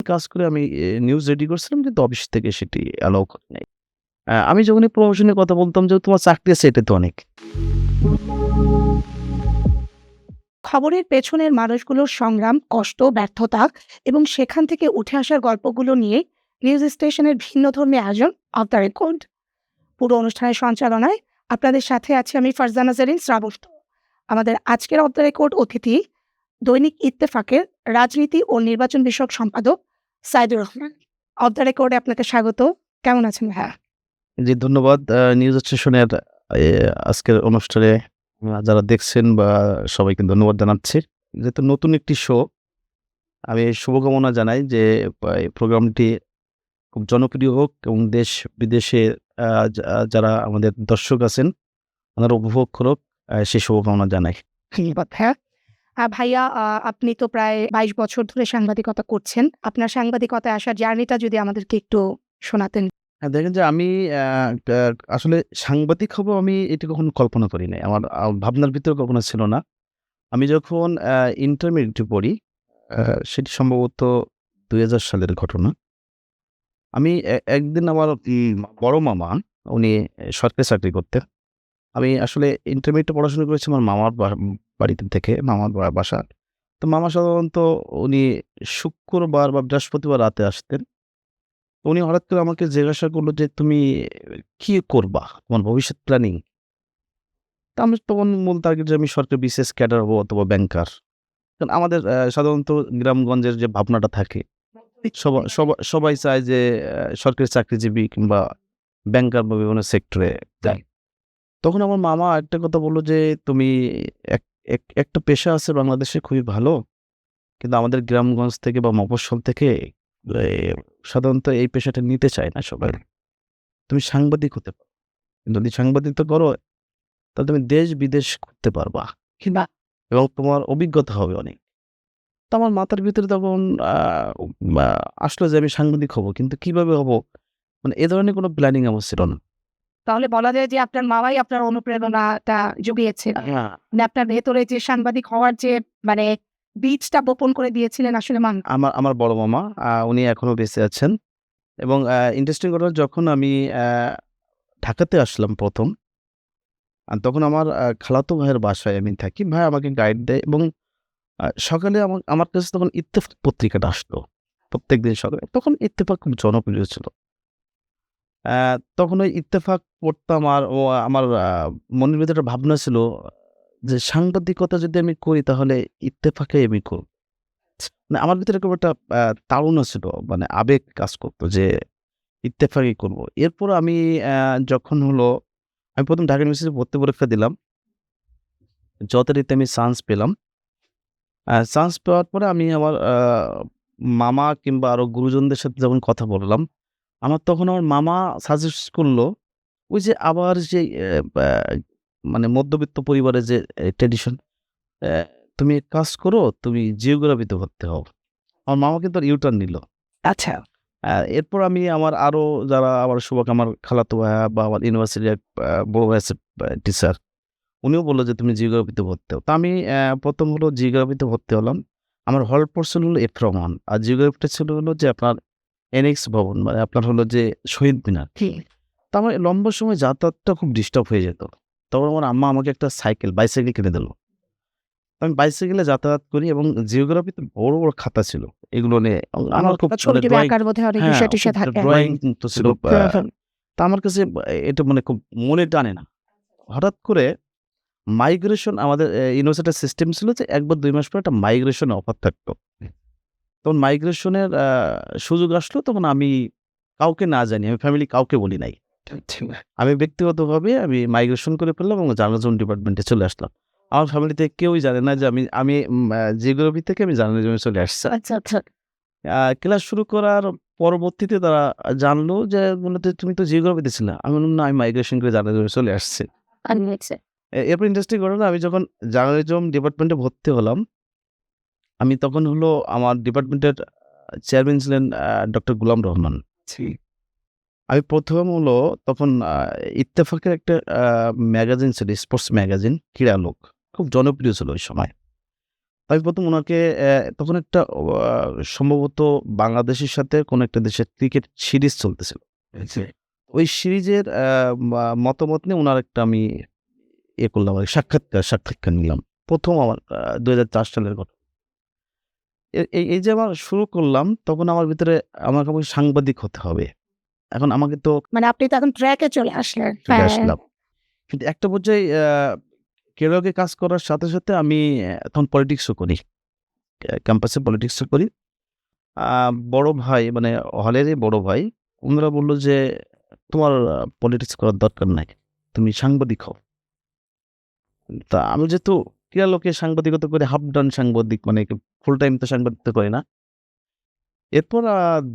কাজ করে আমি নিউজ রেডি করছিলাম কিন্তু অফিস থেকে সেটি অ্যালাও করে নাই। আমি যখনই প্রমোশনের কথা বলতাম যে, "তোমার চাকরি আছে এটা তো অনেক।" খবরের পেছনের মানুষগুলোর সংগ্রাম, কষ্ট, ব্যর্থতা এবং সেখান থেকে উঠে আসার গল্পগুলো নিয়ে নিউজ স্টেশনের ভিন্ন ধর্মী আয়োজন অফ দ্য রেকর্ড। পুরো অনুষ্ঠানের সঞ্চালনায় আপনাদের সাথে আছি আমি ফারজানা জেরিন শ্রাবণ। আমাদের আজকের অফ দ্য রেকর্ড অতিথি দৈনিক ইত্তেফাকের রাজনীতি ও নির্বাচন বিষয়ক সম্পাদক সাইদুর রহমান। অফ দ্য রেকর্ডে আপনাকে স্বাগত। কেমন আছেন ভাইয়া? জি, ধন্যবাদ। নিউজ স্টেশনের আজকের অনুষ্ঠানে যারা দেখছেন বা সবাইকে ধন্যবাদ জানাচ্ছি। যেহেতু নতুন একটি শো, আমি শুভকামনা জানাই যে এই প্রোগ্রামটি খুব জনপ্রিয় হোক এবং দেশ-বিদেশে আ যারা আমাদের দর্শক আছেন, ওনারা উপভোগ করুক, সেই শুভকামনা জানাই। ধন্যবাদ ভাইয়া। ভাইয়া, আপনি তো প্রায় ২২ বছর ধরে সাংবাদিকতা করছেন। আপনার সাংবাদিকতায় আসার জার্নিটা যদি আমাদেরকে একটু শোনাতেন। হ্যাঁ, দেখেন যে আমি আ কা আসলে সাংবাদিক হবো আমি এটা কখনো কল্পনা করি নাই। আমার ভাবনার ভিতরে কখনো ছিল না। আমি যখন ইন্টারমিডিয়েটে পড়ি, আ সেটি সম্ভবত ২০০০ সালের ঘটনা। আমি একদিন আমার বড় মামা, উনি সরকারি চাকরি করতেন। আমি আসলে ইন্টারমিডিয়েটে পড়াশোনা করেছি আমার মামার বাড়িতে থেকে, মামার বাসা। তো মামা সাধারণত উনি শুক্রবার বা বৃহস্পতিবার রাতে আসতেন। উনি হঠাৎ করে আমাকে জিজ্ঞাসা করল যে, "তুমি কি করবা? তোমার ভবিষ্যৎ প্ল্যানিং?" তো আমি তখন মূল টার্গেট যে আমি সরকারি বিসিএস ক্যাডার হবো অথবা ব্যাংকার। কারণ আমাদের সাধারণত গ্রামগঞ্জের যে ভাবনাটা থাকে, সবাই চায় যে সরকারি চাকরিজীবী কিংবা ব্যাংকার বা বিভিন্ন সেক্টরে যায়। তখন আমার মামা একটা কথা বলল যে, "তুমি এক এক একটা পেশা আছে বাংলাদেশে খুবই ভালো। কিন্তু আমাদের গ্রামগঞ্জ থেকে বা মফস্বল থেকে এ সাধারণত এই পেশাটা নিতে চায় না সবাই। তুমি সাংবাদিক হতে পারো। যদি সাংবাদিকতা করো তাহলে তুমি দেশ-বিদেশ ঘুরতে পারবা বাহ! এবং তোমার অভিজ্ঞতা হবে অনেক।" তো আমার মাথার ভিতরে তখন আ মা আসলো যে আমি সাংবাদিক হব। কিন্তু কিভাবে হব? মানে এ ধরনের কোনো প্ল্যানিং আমার ছিল না। তাহলে বলা যায় যে আপনার মামাই আপনার অনুপ্রেরণাটা জুগিয়েছেন। হ্যাঁ। মানে আপনার ভেতরে যে সাংবাদিক হওয়ার যে মানে বীজটা বপন করে দিয়েছিলেন আসলে আমার বড় মামা উনি এখনো বেঁচে আছেন এবং ইন্টারেস্টিং ঘটনা যখন আমি ঢাকাতে আসলাম ১ম তখন আমার খালাতো ভাইয়ের বাসায় আমি থাকি। ভাই আমাকে গাইড দেয় এবং সকালে আমার কাছে তখন ইত্তেফাক পত্রিকাটা আসতো। প্রত্যেকদিন সকালে। তখন ইত্তেফাক খুব জনপ্রিয় ছিল। অ্যা তখন ওই ইত্তেফাক পড়তাম আর আমার মনের ভিতরে একটা ভাবনা ছিল যে সাংবাদিকতা যদি আমি করি তাহলে ইত্তেফাকেই আমি করব। মানে আমার ভিতরে এরকম একটা তাড়না ছিল, মানে আবেগ কাজ করত যে ইত্তেফাকই করব। এরপর আমি যখন হলো আমি ১ম ঢাকা ইউনিভার্সিটিতে ভর্তি পরীক্ষা দিলাম। যথারীতি আমি চান্স পেলাম। চান্স পাওয়ার পরে আমি আমার মামা কিংবা আরো গুরুজনদের সাথে যখন কথা বললাম, তখন আমার মামা সাজেস্ট করল ওই যে আবার যে ব্যা মানে মধ্যবিত্ত পরিবারের যে ট্র্যাডিশন, অ্যা "তুমি এক কাজ করো, তুমি জিওগ্রাফিতে ভর্তি হও।" আমার মামা কিন্তু ইউ-টার্ন নিল। আচ্ছা। এরপর আমি আমার আরো যারা আমার আমার খালাতো ভাইয়া বা আমার ইউনিভার্সিটির এক বড় ভাই আছে টিচার। উনিও বলল যে, "তুমি জিওগ্রাফিতে ভর্তি হও।" তো আমি ১ম হলো জিওগ্রাফিতে ভর্তি হলাম। আমার হল পড়ছিল হলো এফ রহমান। আর জিওগ্রাফিটা ছিল হলো যে আপনার এনএক্স ভবন, মানে আপনার হলো যে শহীদ মিনার। জি। তো আমার লম্বা সময় যাতায়াতটা খুব ডিস্টার্ব হয়ে যেত। তখন আমার আম্মা আমাকে একটা বাইসাইকেল কিনে দিল। আমি বাইসাইকেলে যাতায়াত করি এবং জিওগ্রাফিতে বড়, বড় খাতা ছিল। এগুলো নিয়ে আমার খুব মানে ছবি-টবি ড্রইং, আঁকার বোধহয় অনেক হ্যাঁ, বিষয়-টিষয় খুব থাকে। ড্রইং তো ছিল। হুম, হুম। তা আমার কাছে এটা মানে খুব মনে টানে না। হঠাৎ করে মাইগ্রেশন আমাদের ইউনিভার্সিটির সিস্টেম ছিল যে ১ বা ২ মাস পর একটা মাইগ্রেশন অফার থাকতো। তখন মাইগ্রেশনের সুযোগ আসলো তখন আমি কাউকে না জানিয়ে আমি ফ্যামিলি কাউকে বলি নাই। আচ্ছা, আমি ব্যক্তিগতভাবে আমি মাইগ্রেশন করে ফেললাম এবং জার্নালিজম ডিপার্টমেন্টে চলে আসলাম। আমার ফ্যামিলিতে কেউই জানে না যে আমি আমি জিওগ্রাফি থেকে আমি জার্নালিজমে চলে আসছি। আচ্ছা, আচ্ছা। ক্লাস শুরু করার পরবর্তীতে তারা জানলো যে বলল যে, "তুমি তো জিওগ্রাফিতে ছিলা।" আমি বললাম, "না, আমি মাইগ্রেশন করে জার্নালিজমে চলে আসছি।" আচ্ছা। এরপর ইন্টারেস্টিং ঘটনা, আমি যখন জার্নালিজম ডিপার্টমেন্টে ভর্তি হলাম, আমি তখন হলো আমার ডিপার্টমেন্টের চেয়ারম্যান ছিলেন ডক্টর গোলাম রহমান। জি। আমি ১ম হলো তখন ইত্তেফাকের একটা ম্যাগাজিন ছিল, স্পোর্টস ম্যাগাজিন, ক্রীড়ালোক। খুব জনপ্রিয় ছিল ওই সময়। আমি ১ম উনাকে তখন একটা সম্ভবত বাংলাদেশের সাথে কোনো একটা দেশের ক্রিকেট সিরিজ চলতেছিল। আচ্ছা। ওই সিরিজের মতামত নিয়ে উনার একটা আমি করলাম আরকি সাক্ষাৎকার নিলাম। ১ম আমার ২০০৪ সালের ঘটনা। এই যে আমার শুরু করলাম তখন আমার ভিতরে আমাকে সাংবাদিক হতে হবে। এখন আমাকে তো মানে আপনি তো এখন ট্র্যাকে চলে আসলেন। চলে হ্যাঁ। আসলাম। কিন্তু একটা পর্যায়ে কেরিয়ারে কাজ করার সাথে, সাথে আমি তখন পলিটিক্সও করি। ক্যাম্পাসে পলিটিক্সও করি। আ বড় ভাই মানে হলেরই বড় ভাই, উনারা বলল যে, "তোমার পলিটিক্স করার দরকার নাই। তুমি সাংবাদিক হও।" তা আমি যেহেতু ক্রীড়ালোকে সাংবাদিকতা করে হাফ ডান সাংবাদিক মানে ফুল টাইম তো সাংবাদিকতা করি না। এরপর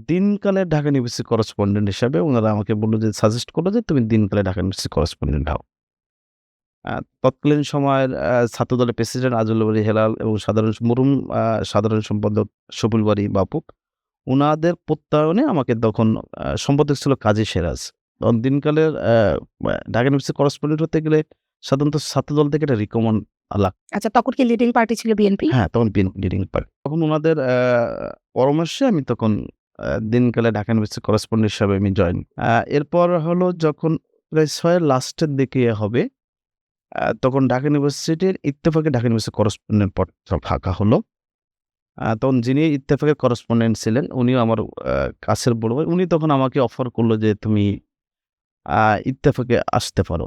দিনকালে ঢাকা ইউনিভার্সিটির করেসপন্ডেন্ট হিসাবে উনারা আমাকে বলল যে সাজেস্ট করল যে, "তুমি দিনকালে ঢাকা ইউনিভার্সিটির করেসপন্ডেন্ট হও।" আ তৎকালীন সময়ের ছাত্রদলের প্রেসিডেন্ট আজিজুল বারী হেলাল এবং মরহুম সাধারণ সম্পাদক শফিউল বারী বাপু, উনাদের প্রত্যয়নে আমাকে তখন সম্পাদক ছিল কাজী সেরাজ। তখন দিনকালের ঢাকা ইউনিভার্সিটির করেসপন্ডেন্ট হতে গেলে সাধারণত ছাত্রদল থেকে একটা রিকমেন্ড আচ্ছা, তখন কি লিডিং পার্টি ছিল বিএনপি? হ্যাঁ, তখন বিএনপি লিডিং পার্টি। তখন উনাদের পরামর্শে আমি তখন দিনকালে ঢাকা ইউনিভার্সিটির করেসপন্ডেন্ট হিসাবে আমি জয়েন। এরপর হলো যখন প্রায় ৬ এর লাস্টের দিকে হবে, তখন ঢাকা ইউনিভার্সিটির ইত্তেফাকে ঢাকা ইউনিভার্সিটির করেসপন্ডেন্ট পদটা ফাঁকা হলো। তখন যিনি ইত্তেফাকের করেসপন্ডেন্ট ছিলেন উনিও আমার কাছের বড় ভাই। উনি তখন আমাকে অফার করল যে, "তুমি ইত্তেফাকে আসতে পারো।"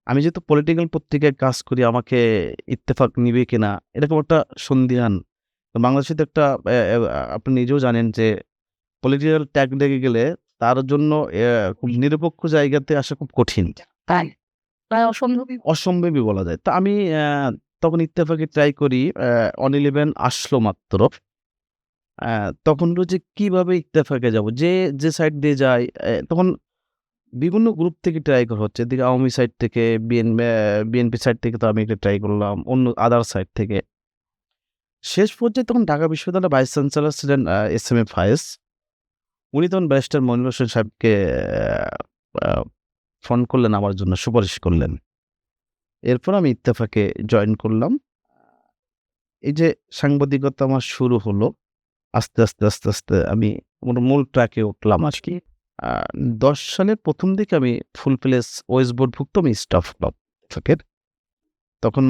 আমি যেহেতু পলিটিক্যাল পত্রিকায় কাজ করি আমাকে ইত্তেফাক নিবে কিনা এরকম একটা সন্দিহান। তো বাংলাদেশে তো একটা আপনি নিজেও জানেন যে পলিটিক্যাল ট্যাগ লেগে গেলে তার জন্য খুব নিরপেক্ষ জায়গাতে আসা খুব কঠিন। তাই। প্রায় অসম্ভবই। অসম্ভবই বলা যায়। তো আমি তখন ইত্তেফাকে ট্রাই করি। অন 11 আসলো মাত্র। তখন হলো যে কিভাবে ইত্তেফাকে যাব? যে সাইড দিয়ে যায় তখন বিভিন্ন গ্রুপ থেকে ট্রাই করা হচ্ছে। এদিকে আওয়ামী সাইড থেকে বিএনপি সাইড থেকে তো আমি একটা ট্রাই করলাম। অন্য আদার সাইড থেকে। শেষ পর্যায়ে তখন ঢাকা বিশ্ববিদ্যালয়ের ভাইস চ্যান্সেলর ছিলেন এস.এম.এ ফায়েজ। উনি তখন ব্যারিস্টার মনিরুল হোসেন সাহেবকে আ ফোন করলেন আমার জন্য, সুপারিশ করলেন। এরপর আমি ইত্তেফাকে জয়েন করলাম। এই যে সাংবাদিকতা আমার শুরু হলো। আস্তে, আমি আমার মূল ট্র্যাকে উঠলাম আরকি। আ ১০ সালের ১ম দিকে আমি ফুল প্লেস ওয়েস্ট বোর্ডভুক্ত আমি স্টাফ হলাম ইত্তেফাকের। তখন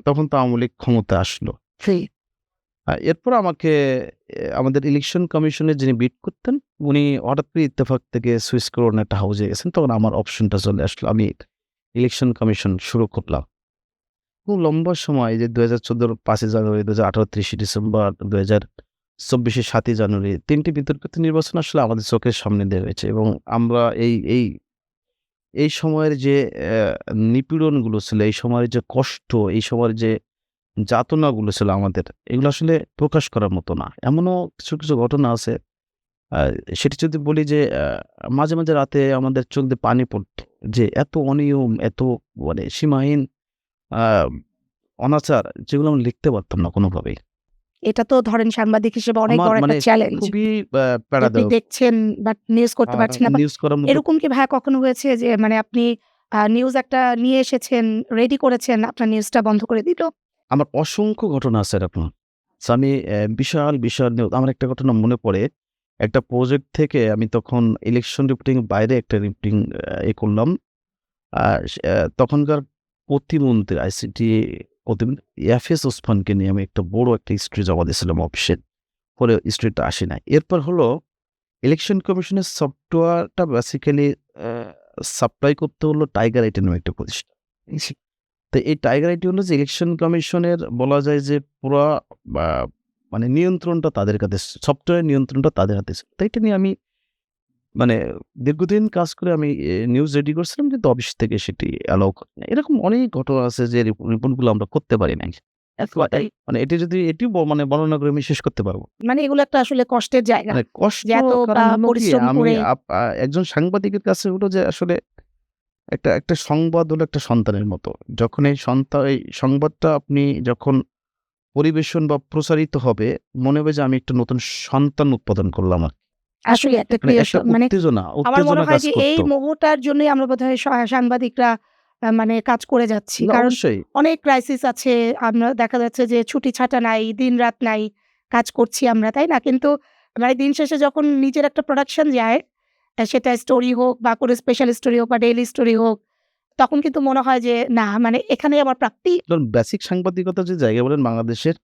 তখন তো আওয়ামী লীগ ক্ষমতায় আসলো। জি। এরপর আমাকে আমাদের ইলেকশন কমিশনে যিনি বিট করতেন, উনি হঠাৎ করে ইত্তেফাক থেকে সুইচ করে অন্য একটা হাউজে গেছেন। তখন আমার অপশনটা চলে আসলো। আমি ইলেকশন কমিশন শুরু করলাম। খুব লম্বা সময় যে ২০১৪ ৫ই জানুয়ারি, ২০১৮ ৩০শে ডিসেম্বর, ২০২৪ এর ৭ই জানুয়ারি ৩ টি বিতর্কিত নির্বাচন আসলে আমাদের চোখের সামনে দিয়ে হয়েছে এবং আমরা এই সময়ের যে নিপীড়নগুলো ছিল, এই সময়ের যে কষ্ট, এই সময়ের যে যাতনাগুলো ছিল আমাদের, এগুলো আসলে প্রকাশ করার মতো না। এমনও কিছু ঘটনা আছে, আ সেটি যদি বলি যে মাঝে রাতে আমাদের চোখ দিয়ে পানি পড়তো। যে এত অনিয়ম, এত মানে সীমাহীন আ অনাচার যেগুলো আমরা লিখতে পারতাম না কোনোভাবেই। এটা তো ধরেন সাংবাদিক হিসেবে অনেক আমার বড় একটা মানে চ্যালেঞ্জ। খুবই আপনি প্যারাদায়ক। দেখছেন বাট নিউজ করতে পারছেন না। নিউজ করার মধ্যে এরকম কি ভাইয়া কখনো হয়েছে যে মানে আপনি নিউজ একটা নিয়ে এসেছেন, রেডি করেছেন, আপনার নিউজটা বন্ধ করে দিল? আমার অসংখ্য ঘটনা আছে এরকম। সো আমি বিশাল নিউজ আমার একটা ঘটনা মনে পড়ে। একটা প্রজেক্ট থেকে আমি তখন ইলেকশন রিপোর্টিং এর বাইরে একটা রিপোর্টিং করলাম। আ তখনকার প্রতিমন্ত্রী আইসিটি প্রতিমন্ত্রী ইয়াফিজ ওসমানকে নিয়ে আমি একটা বড় একটা হিস্ট্রি জমা দিয়েছিলাম অফিসে। পরে হিস্ট্রিটা আসে নাই। এরপর হলো ইলেকশন কমিশনের সফটওয়্যারটা বেসিক্যালি অ্যা সাপ্লাই করতে হলো টাইগার আইটি নামে একটা প্রতিষ্ঠান। তো এই টাইগার আইটি হলো যে ইলেকশন কমিশনের বলা যায় যে পুরা বা মানে নিয়ন্ত্রণটা তাদের কাছে সফটওয়্যার নিয়ন্ত্রণটা তাদের হাতে ছিল। তো এটা নিয়ে আমি মানে দীর্ঘদিন কাজ করে আমি নিউজ রেডি করছিলাম কিন্তু অফিস থেকে সেটি অ্যালাও করে না। এরকম অনেক ঘটনা আছে যে রিপোর্টগুলো আমরা করতে পারি নাই। মানে এটি যদি এটিও মানে বর্ণনা করে আমি শেষ করতে পারব। মানে এগুলো একটা আসলে কষ্টের জায়গা। মানে কষ্ট যে এত কারণ হলো কি পরিশ্রম আমি করে একজন সাংবাদিকের কাছে হলো যে আসলে একটা সংবাদ হলো একটা সন্তানের মতো। যখন এই সংবাদটা আপনি যখন পরিবেশন বা প্রচারিত হবে, মনে হবে যে আমি একটা নতুন সন্তান উৎপাদন করলাম আরকি। আসলে একটা মানে একটা মানে উত্তেজনা আমার মনে হয় কাজ যে এই করত। মোহটার জন্যই আমরা বোধহয় সাংবাদিকরা মানে কাজ করে যাচ্ছি। না, কারণ অবশ্যই। অনেক ক্রাইসিস আছে। আমরা দেখা যাচ্ছে যে ছুটি-ছাটা নাই, দিন-রাত নাই, কাজ করছি আমরা, তাই না? কিন্তু মানে দিন শেষে যখন নিজের একটা প্রোডাকশন যায়, সেটা স্টোরি হোক বা কোনো স্পেশাল স্টোরি হোক বা ডেইলি স্টোরি হোক, তখন কিন্তু মনে হয় যে না মানে এখানেই আমার প্রাপ্তি। ধরুন বেসিক সাংবাদিকতার যে জায়গা বলেন বাংলাদেশের,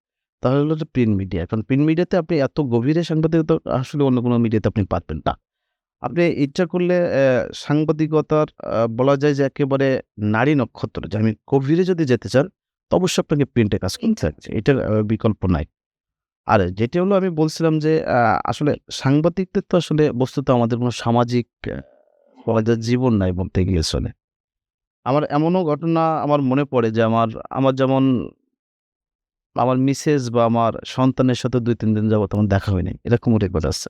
তাহলে হলো যে প্রিন্ট মিডিয়া। কারণ প্রিন্ট মিডিয়াতে আপনি এত গভীরে সাংবাদিকতা আসলে অন্য কোনো মিডিয়াতে আপনি পারবেন না। আপনি ইচ্ছা করলে সাংবাদিকতার বলা যায় যে একেবারে নারী নক্ষত্র, যে আমি গভীরে যদি যেতে চান, তো অবশ্যই আপনাকে প্রিন্টে কাজ করতে হচ্ছে। এটার বিকল্প নাই। আর যেটি হলো আমি বলছিলাম যে আসলে সাংবাদিকদের তো আসলে বস্তুত আমাদের কোনো সামাজিক বলা যায় জীবন নাই বলতে গিয়ে চলে। আমার এমনও ঘটনা আমার মনে পড়ে যে আমার আমার যেমন আমার মিসেস বা আমার সন্তানের সাথে ২-৩ দিন যাবত আমার দেখা হয় নাই। এরকমও রেকর্ড আছে।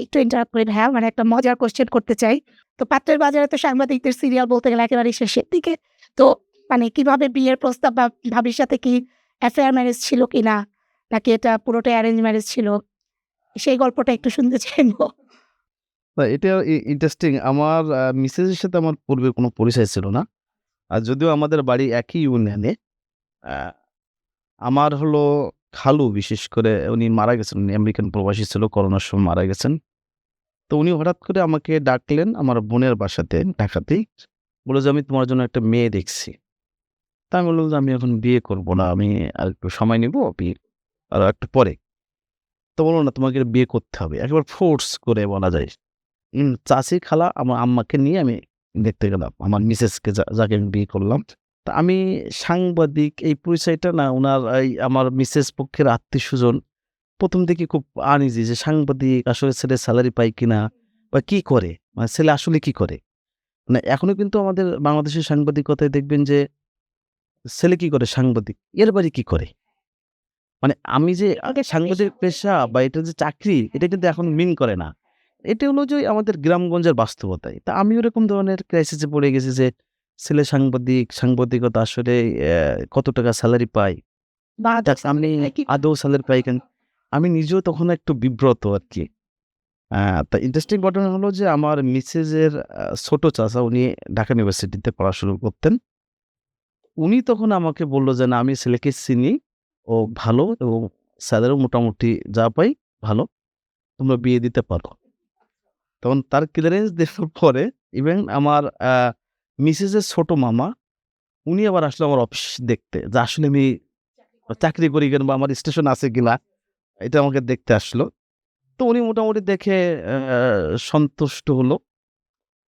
একটু ইন্টারাপ্ট করি ভাইয়া, মানে একটা মজার কোয়েশ্চেন করতে চাই। তো পাত্রের বাজারে তো সাংবাদিকদের সিরিয়াল বলতে গেলে একেবারেই শেষের দিকে। তো মানে কিভাবে বিয়ের প্রস্তাব বা ভাবির সাথে কি অ্যাফেয়ার ম্যারেজ ছিল কিনা? নাকি এটা পুরোটাই অ্যারেঞ্জ ম্যারেজ ছিল? সেই গল্পটা একটু শুনতে চাইবো। না, এটা ইন্টারেস্টিং। আমার মিসেসের সাথে আমার পূর্বে কোনো পরিচয় ছিল না। আর যদিও আমাদের বাড়ি একই ইউনিয়নে। আ আমার হলো খালু, বিশেষ করে উনি মারা গেছেন। উনি আমেরিকান প্রবাসী ছিল, করোনার সময় মারা গেছেন। তো উনি হঠাৎ করে আমাকে ডাকলেন আমার বোনের বাসাতে ঢাকাতেই। বলল যে, "আমি তোমার জন্য একটা মেয়ে দেখছি।" তা আমি বললাম যে, "আমি এখন বিয়ে করব না। আমি আরেকটু সময় নিব, বিয়ে আরো একটু পরে।" তো বলল, "না, তোমাকে বিয়ে করতে হবে।" একেবারে ফোর্স করে বলা যায়। চাচী, খালা, আমার আম্মাকে নিয়ে আমি দেখতে গেলাম। আমার মিসেসকে যাকে আমি বিয়ে করলাম। তা আমি সাংবাদিক এই পরিচয়টা না উনার আমার মিসেস পক্ষের আত্মীয়স্বজন ১ম দিকে খুব আনইজি যে সাংবাদিক আসলে ছেলে সেলারি পায় কিনা বা কি করে? মানে ছেলে আসলে কি করে? মানে এখনো কিন্তু আমাদের বাংলাদেশের সাংবাদিকতায় দেখবেন যে ছেলে কি করে? সাংবাদিক। এর বাড়ি কি করে? মানে আমি যে সাংবাদিক পেশা বা এটা যে চাকরি, এটা কিন্তু এখন মিন করে না। এটা হলো যে আমাদের গ্রামগঞ্জের বাস্তবতাই। তা আমিও এরকম ধরনের ক্রাইসিস এ পড়ে গেছি যে ছেলে সাংবাদিক, সাংবাদিকতা আসলে কত টাকা সেলারি পায়? বা আমি আদৌ সেলারি পাই কেন? আমি নিজেও তখন একটু বিব্রত আরকি। তা ইন্টারেস্টিং ঘটনা হলো যে আমার মিসেসের ছোট চাচা, উনি ঢাকা ইউনিভার্সিটিতে পড়াশুনো করতেন। উনি তখন আমাকে বলল যে, "না, আমি ছেলেকে চিনি। ও ভালো এবং স্যালারিও মোটামুটি যা পাই ভালো। তোমরা বিয়ে দিতে পারো।" তখন তার ক্লিয়ারেন্স দেওয়ার পরে ইভেন আমার মিসেসের ছোট মামা, উনি আবার আসলো আমার অফিস দেখতে। যে আসলে আমি চাকরি করি কিনা বা আমার স্টেশন আছে কিনা, এটা আমাকে দেখতে আসলো। তো উনি মোটামুটি দেখে সন্তুষ্ট হলো।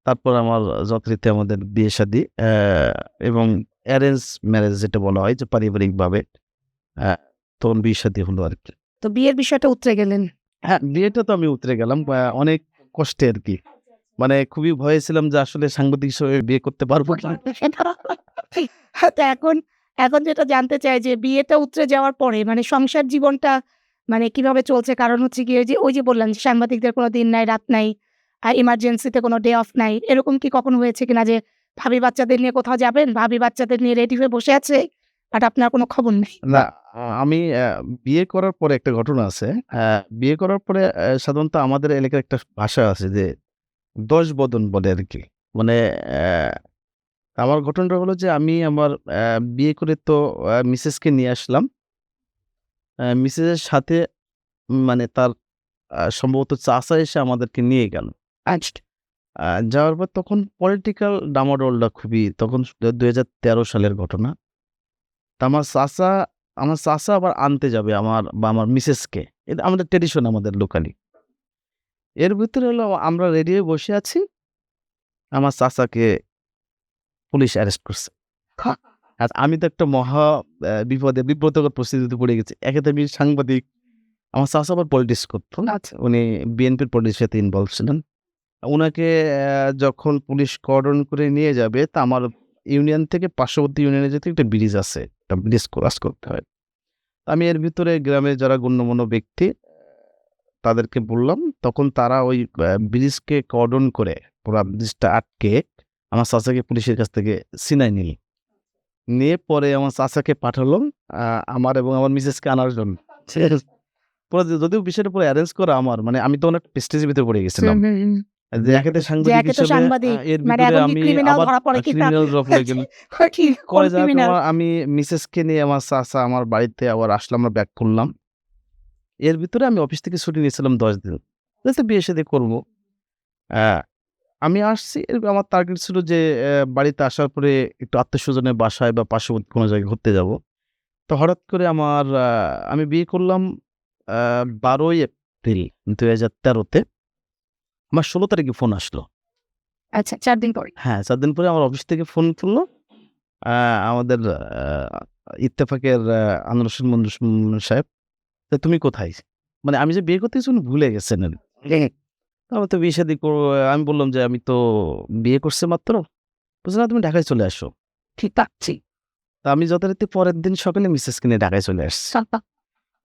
তারপর আমার যথারীতি আমাদের বিয়ে-শাদী এবং অ্যারেঞ্জ ম্যারেজ যেটা বলা হয় যে পারিবারিকভাবে অ্যা তখন বিয়ে-শাদী হলো আরকি। তো বিয়ের বিষয়টা উতরে গেলেন। হ্যাঁ, বিয়েটা তো আমি উতরে গেলাম অনেক কষ্টে আরকি। মানে খুবই ভয়ে ছিলাম যে আসলে সাংবাদিক হিসেবে বিয়ে করতে পারবো কি না? তো এখন এখন যেটা জানতে চাই যে বিয়েটা উতরে যাওয়ার পরে মানে সংসার জীবনটা মানে কিভাবে চলছে? কারণ হচ্ছে গিয়ে ওই যে বললাম যে সাংবাদিকদের কোনো দিন নাই, রাত নাই, এমার্জেন্সিতে কোনো ডে অফ নাই। এরকম কি কখনো হয়েছে কিনা যে ভাবি বাচ্চাদের নিয়ে কোথাও যাবেন, ভাবি বাচ্চাদের নিয়ে রেডি হয়ে বসে আছে, বাট আপনার কোনো খবর নাই? না, আমি বিয়ে করার পরে একটা ঘটনা আছে। বিয়ে করার পরে সাধারণত আমাদের এলাকার একটা ভাষা আছে যে ১০ বদন বলে আরকি। মানে আমার ঘটনাটা হলো যে আমি আমার বিয়ে করে তো মিসেসকে নিয়ে আসলাম। মিসেসের সাথে মানে তার সম্ভবত চাচা এসে আমাদেরকে নিয়ে গেল। আচ্ছা। আ যাওয়ার পর তখন পলিটিক্যাল ডামাডোলটা খুবই, তখন ২০১৩ সালের ঘটনা। তা আমার চাচা আবার আনতে যাবে আমার মিসেসকে। এটা আমাদের ট্র্যাডিশন আমাদের লোকালি। এর ভিতরে হলো আমরা রেডি হয়ে বসে আছি। আমার চাচাকে পুলিশ অ্যারেস্ট করছে। আর আমি তো একটা মহা বিপদে বিব্রতকর পরিস্থিতিতে পড়ে গেছি। একে তো আমি সাংবাদিক, আমার চাচা আবার পলিটিক্স করতো। আচ্ছা। উনি বিএনপির পলিটিক্স এর সাথে ইনভলভ ছিলেন। উনাকে যখন পুলিশ কর্ডন করে নিয়ে যাবে, তা আমার ইউনিয়ন থেকে পার্শ্ববর্তী ইউনিয়নে যেতে একটা ব্রিজ আছে। একটা ব্রিজ ক্রস করতে হয়। আমি এর ভিতরে গ্রামের যারা গণ্যমান্য ব্যক্তি তাদেরকে বললাম। তখন তারা ওই ব্রিজকে কর্ডন করে পুরা ব্রিজটা আটকে আমার চাচাকে পুলিশের কাছ থেকে ছিনাই নিল। নিয়ে পরে আমার চাচাকে পাঠালো আ আমার এবং আমার মিসেসকে আনার জন্য। ঠিক আছে? পরে যদিও বিষয়টা পুরো এরেঞ্জ করা আমার, মানে আমি তখন একটা প্রেস্টিজের ভিতরে পড়ে গেছিলাম। হুম, হুম, হুম। যে একে তো যে সাংবাদিক একে তো হিসেবে সাংবাদিক, এর মানে ভিতরে এখন কি আমি ক্রিমিনাল আবার ধরা পড়ে কিনা? ক্রিমিনাল ড্র পড়ে গেল। কি কোন পরে যাক ক্রিমিনাল? আমি মিসেসকে নিয়ে আমার চাচা আমার বাড়িতে আবার আসলাম, আমরা ব্যাক করলাম। এর ভিতরে আমি অফিস থেকে ছুটি নিয়েছিলাম ১০ দিন। বলছে বিয়ে-শাদী করব। অ্যা আমি আসছি আমার টার্গেট ছিল যে বাড়িতে আসার পরে একটু আত্মীয়স্বজনের বাসায় বা পার্শ্ববর্তী কোনো জায়গায় ঘুরতে যাব। তো হঠাৎ করে আমার আমি বিয়ে করলাম আ ১২ই এপ্রিল ২০১৩ তে। আমার ১৬ তারিখে ফোন আসলো। আচ্ছা ৪ দিন পরে। হ্যাঁ, ৪ দিন পরে আমার অফিস থেকে ফোন করল। আ আমাদের ইত্তেফাকের আনোয়ার হোসেন মঞ্জু সাহেব, "তা তুমি কোথায়?" মানে আমি যে বিয়ে করতেছি উনি ভুলে গেছেন আরকি। আমি তো বিয়ে-শাদী আমি বললাম যে, "আমি তো বিয়ে করছি মাত্র।" বলছে, "না তুমি ঢাকায় চলে আসো।" ঠিক আছে। তো আমি যথারীতি পরের দিন সকালে মিসেসকে নিয়ে ঢাকায় চলে আসছি।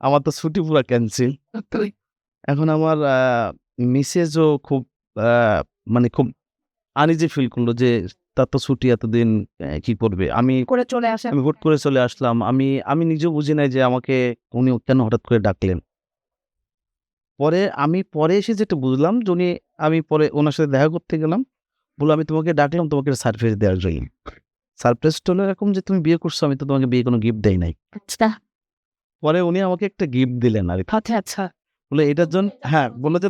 আমার তো ছুটি পুরা ক্যানসেল। এখন আমার মিসেসও খুব আ মানে খুব আনইজি ফিল করল যে, তার তো ছুটি এতদিন কি করবে? আমি করে চলে আসেন। আমি হুট করে চলে আসলাম। আমি নিজেও বুঝি নাই যে আমাকে উনি কেন হঠাৎ করে ডাকলেন। পরে এসে যেটা বুঝলাম যে আমি পরে উনার সাথে দেখা করতে গেলাম। বলল, "আমি তোমাকে ডাকলাম তোমাকে সারপ্রাইজ দেওয়ার জন্য।" সারপ্রাইজটা হলো এরকম যে, "তুমি বিয়ে করছো, আমি তো তোমাকে বিয়ে কোনো গিফট দেই নাই।" আচ্ছা, পরে উনি আমাকে একটা গিফট দিলেন আরকি। আচ্ছা, আচ্ছা। বলল, "এটার জন্য" হ্যাঁ, বলল যে,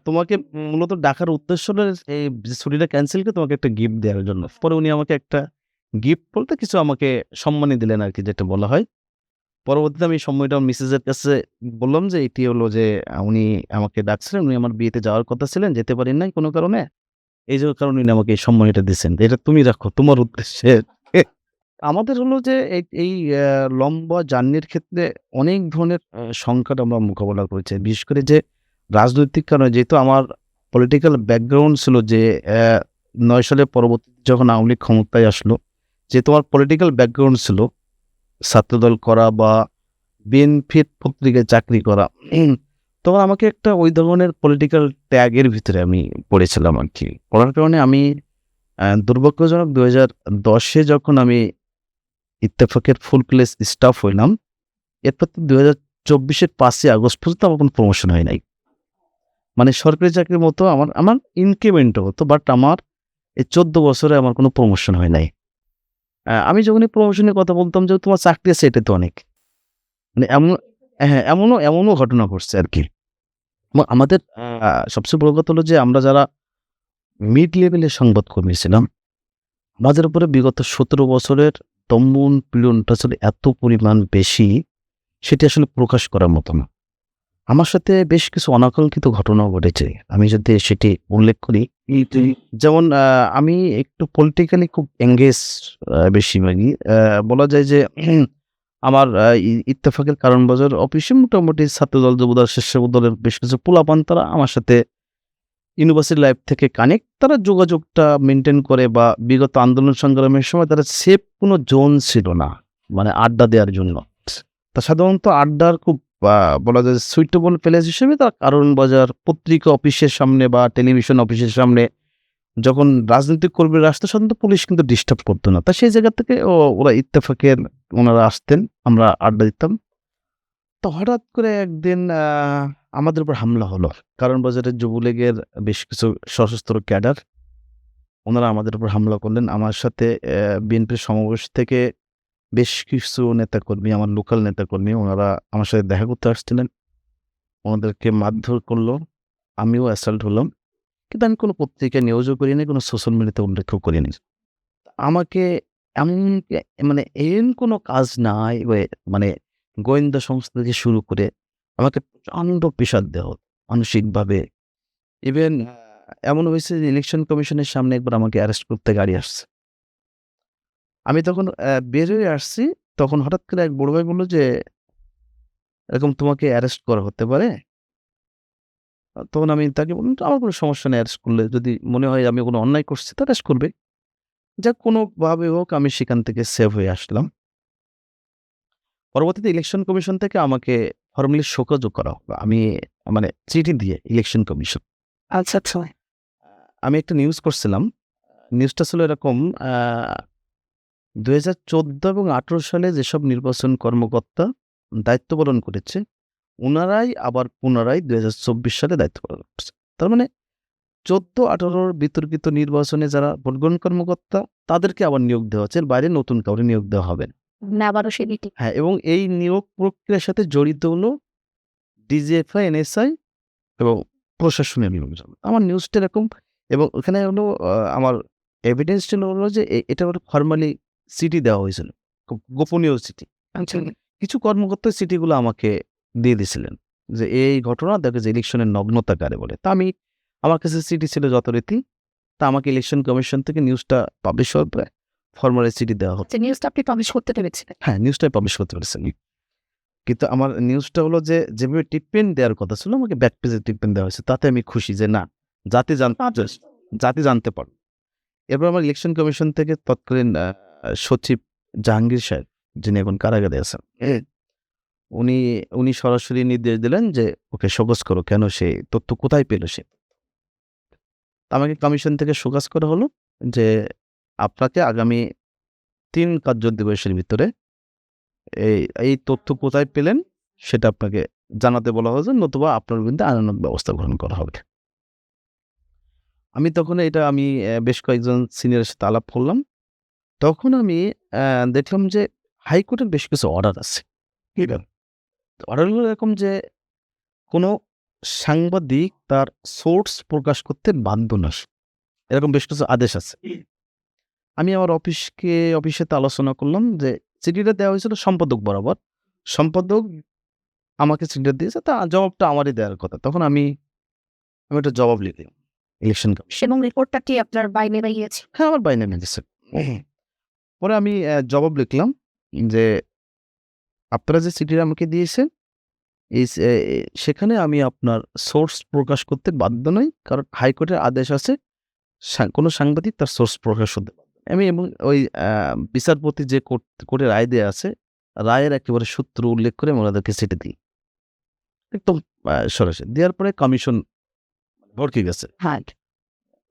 তোমাকে মূলত ডাকার উদ্দেশ্য হলো এই যে ছুটিটা ক্যানসেল করে তোমাকে একটা গিফট দেওয়ার জন্য।" পরে উনি আমাকে একটা গিফট বলতে কিছু আমাকে সম্মানী দিলেন আরকি যেটা বলা হয়। পরবর্তীতে আমি সময়টা মিসেসের কাছে বললাম যে, "এটি হলো যে উনি আমাকে ডাকছিলেন, উনি আমার বিয়েতে যাওয়ার কথা ছিলেন, যেতে পারেন নাই কোনো কারণে। এই যে কারণে উনি আমাকে এই সম্মানীটা দিছেন। এটা তুমি রাখো তোমার উদ্দেশ্যে।" আমাদের হলো যে এই লম্বা জার্নির ক্ষেত্রে অনেক ধরনের সংকট আমরা মোকাবেলা করেছি। বিশেষ করে যে রাজনৈতিক কারণে যেহেতু আমার পলিটিক্যাল ব্যাকগ্রাউন্ড ছিল যে ৯ সালের পরবর্তীতে যখন আওয়ামী লীগ ক্ষমতায় আসলো, যেহেতু আমার পলিটিক্যাল ব্যাকগ্রাউন্ড ছিল ছাত্রদল করা বা বিএনপির পত্রিকায় চাকরি করা। তখন আমাকে একটা ওই ধরনের পলিটিক্যাল ট্যাগের ভিতরে আমি পড়েছিলাম আরকি। পড়ার কারণে আমি দুর্ভাগ্যজনক ২০১০ এ যখন আমি ইত্তেফাকের ফুল প্লেস স্টাফ হইলাম, এরপর তো ২০২৪ এর ৫ ই আগস্ট পর্যন্ত আমার কোনো প্রমোশন হয় নাই। মানে সরকারি চাকরির মতো আমার ইনক্রিমেন্টও হতো বাট আমার এই ১৪ বছরে আমার কোনো প্রমোশন হয় নাই। আমি যখনই প্রমোশনের কথা বলতাম যে, "তোমার চাকরি আছে এটা তো অনেক।" মানে হ্যাঁ, এমনও ঘটনা ঘটছে আরকি। এবং আমাদের সবচেয়ে বড় কথা হলো যে আমরা যারা মিড লেভেলের সংবাদকর্মী ছিলাম, আমাদের উপরে বিগত ১৭ বছরের দমন পীড়নটা আসলে এত পরিমাণ বেশি, সেটি আসলে প্রকাশ করার মতো না। আমার সাথে বেশ কিছু অনাকাঙ্ক্ষিত ঘটনাও ঘটেছে। আমি যদি সেটি উল্লেখ করি, যেমন আমি একটু পলিটিক্যালি খুব এনগেজ বেশিরভাগই। বলা যায় যে আমার ইত্তেফাকের কারণবাজার অফিসে মোটামুটি ছাত্রদল, যুবদল, স্বেচ্ছাসেবক দলের বেশ কিছু পোলাপান তারা আমার সাথে ইউনিভার্সিটি লাইফ থেকে কানেক্ট। তারা যোগাযোগটা মেইনটেইন করে বা বিগত আন্দোলন সংগ্রামের সময় তারা সেফ কোনো জোন ছিল না। মানে আড্ডা দেওয়ার জন্য। তা সাধারণত আড্ডার খুব বলা যায় সুইটেবল প্লেস হিসেবে তারা কারণবাজার পত্রিকা অফিসের সামনে বা টেলিভিশন অফিসের সামনে যখন রাজনৈতিক কর্মীরা আসতো সাধারণত পুলিশ কিন্তু ডিস্টার্ব করতো না। তা সেই জায়গা থেকে ওরা ইত্তেফাকের ওনারা আসতেন, আমরা আড্ডা দিতাম। তো হঠাৎ করে একদিন আমাদের উপর হামলা হলো। কারণ বাজারের যুবলীগের বেশ কিছু সশস্ত্র ক্যাডার ওনারা আমাদের উপর হামলা করলেন। আমার সাথে বিএনপির সমাবেশ থেকে বেশ কিছু নেতাকর্মী, আমার লোকাল নেতাকর্মী ওনারা আমার সাথে দেখা করতে আসছিলেন। ওনাদেরকে মারধর করল। আমিও অ্যাসাল্ট হলাম। কিন্তু আমি কোনো পত্রিকায় নিউজও করিনি, কোনো সোশ্যাল মিডিয়াতে উল্লেখও করিনি। আমাকে এমন মানে এহেন কোনো কাজ নাই মানে গোয়েন্দা সংস্থা থেকে শুরু করে আমাকে প্রচন্ড প্রেশার দেওয়া হতো মানসিকভাবে। ইভেন এমন হয়েছে যে ইলেকশন কমিশনের সামনে একবার আমাকে অ্যারেস্ট করতে গাড়ি আসছে। আমি তখন বের হয়ে আসছি, তখন হঠাৎ করে এক বড় ভাই বলল যে, "এরকম তোমাকে অ্যারেস্ট করা হতে পারে?" তখন আমি তাকে বললাম, "আমার কোনো সমস্যা নেই অ্যারেস্ট করলে। যদি মনে হয় আমি কোনো অন্যায় করছি তো অ্যারেস্ট করবে।" যাক কোনোভাবে হোক আমি সেখান থেকে সেভ হয়ে আসলাম। পরবর্তীতে ইলেকশন কমিশন থেকে আমাকে ফর্মালি শোকজও করা হলো। আমি মানে চিঠি দিয়ে ইলেকশন কমিশন। আচ্ছা, আচ্ছা। আমি একটা নিউজ করছিলাম। নিউজটা ছিল এরকম ২০১৪ এবং ১৮ সালে যেসব নির্বাচন কর্মকর্তা দায়িত্ব পালন করেছে, উনারাই আবার পুনরায় ২০২৪ সালে দায়িত্ব পালন করছে। তার মানে 14-18 বিতর্কিত নির্বাচনে যারা ভোট গ্রহণ কর্মকর্তা তাদেরকে আবার নিয়োগ দেওয়া হচ্ছে। এর বাইরে নতুন কাউকে নিয়োগ দেওয়া হবে না। আবারও সেটি হ্যাঁ, এবং এই নিয়োগ প্রক্রিয়ার সাথে জড়িত হলো ডিজিএফআই, এনএসআই এবং প্রশাসনের লোকজন। আমার নিউজটা এরকম, এবং ওখানে হলো আমার এভিডেন্স ছিল হলো যে এটা একটা ফরমালি চিঠি দেওয়া হয়েছিল। খুব গোপনীয় চিঠি। আচ্ছা কিছু কর্মকর্তা চিঠিগুলো আমাকে দিয়ে দিয়েছিলেন যে এই ঘটনা দেখো যে ইলেকশনের নগ্নতা কারে বলে। তা আমার কাছে চিঠি ছিল যথারীতি। তা আমাকে ইলেকশন কমিশন থেকে নিউজটা পাবলিশ হওয়ার পরে ফরমালি চিঠি দেওয়া হতো। নিউজটা আপনি পাবলিশ করতে পেরেছিলেন। হ্যাঁ, নিউজটাই পাবলিশ করতে পেরেছেন। কিন্তু আমার নিউজটা হলো যে যেভাবে টিপ্পেন দেওয়ার কথা ছিল আমাকে ব্যাক পেজে টিপ্পেন দেওয়া হয়েছে। তাতে আমি খুশি যে না, জাতি জানতে পারল। এরপর আমার ইলেকশন কমিশন থেকে তৎকালীন সচিব জাহাঙ্গীর সাহেব, যিনি এখন কারাগারে আছেন, উনি সরাসরি নির্দেশ দিলেন যে ওকে শোকজ করো। কেন, সে তথ্য কোথায় পেল সে? আমাকে কমিশন থেকে শোকজ করা হলো যে আপনাকে আগামী 3 কার্য দিবসের ভিতরে এই তথ্য কোথায় পেলেন সেটা আপনাকে জানাতে বলা হয়েছে, নতুবা আপনার বিরুদ্ধে আইনানুগ ব্যবস্থা গ্রহণ করা হবে। আমি তখন আমি বেশ কয়েকজন সিনিয়রের সাথে আলাপ করলাম। তখন আমি দেখলাম যে হাইকোর্টের বেশ কিছু অর্ডার আছে। অর্ডারগুলো এরকম যে কোনো সাংবাদিক তার সোর্স প্রকাশ করতে বাধ্য নয়, এরকম বেশ কিছু আদেশ আছে। আমি আমার অফিসের সাথে আলোচনা করলাম যে চিঠিটা দেওয়া হয়েছিল সম্পাদক বরাবর। সম্পাদক আমাকে চিঠিটা দিয়েছে, তা জবাবটা আমারই দেওয়ার কথা। তখন আমি একটা জবাব লিখলাম ইলেকশন কমিশন। এবং রিপোর্টটা কি আপনার বাইরে গিয়েছে? হ্যাঁ, আমার বাইরে গেছে। পরে আমি জবাব লিখলাম যে আপনারা যে চিঠিটা আমাকে দিয়েছেন সেখানে আমি আপনার সোর্স প্রকাশ করতে বাধ্য নই, কারণ হাইকোর্টের আদেশ আছে কোনো সাংবাদিক তার সোর্স প্রকাশ করতে পারবে না। আমি এবং ওই বিচারপতি যে কোর্টে রায় দেয়া আছে, রায়ের একেবারে সূত্র উল্লেখ করে আমি ওনাদেরকে চিঠি দিই একদম সরাসরি। দেওয়ার পরে কমিশন ভড়কে গেছে। হ্যাঁ,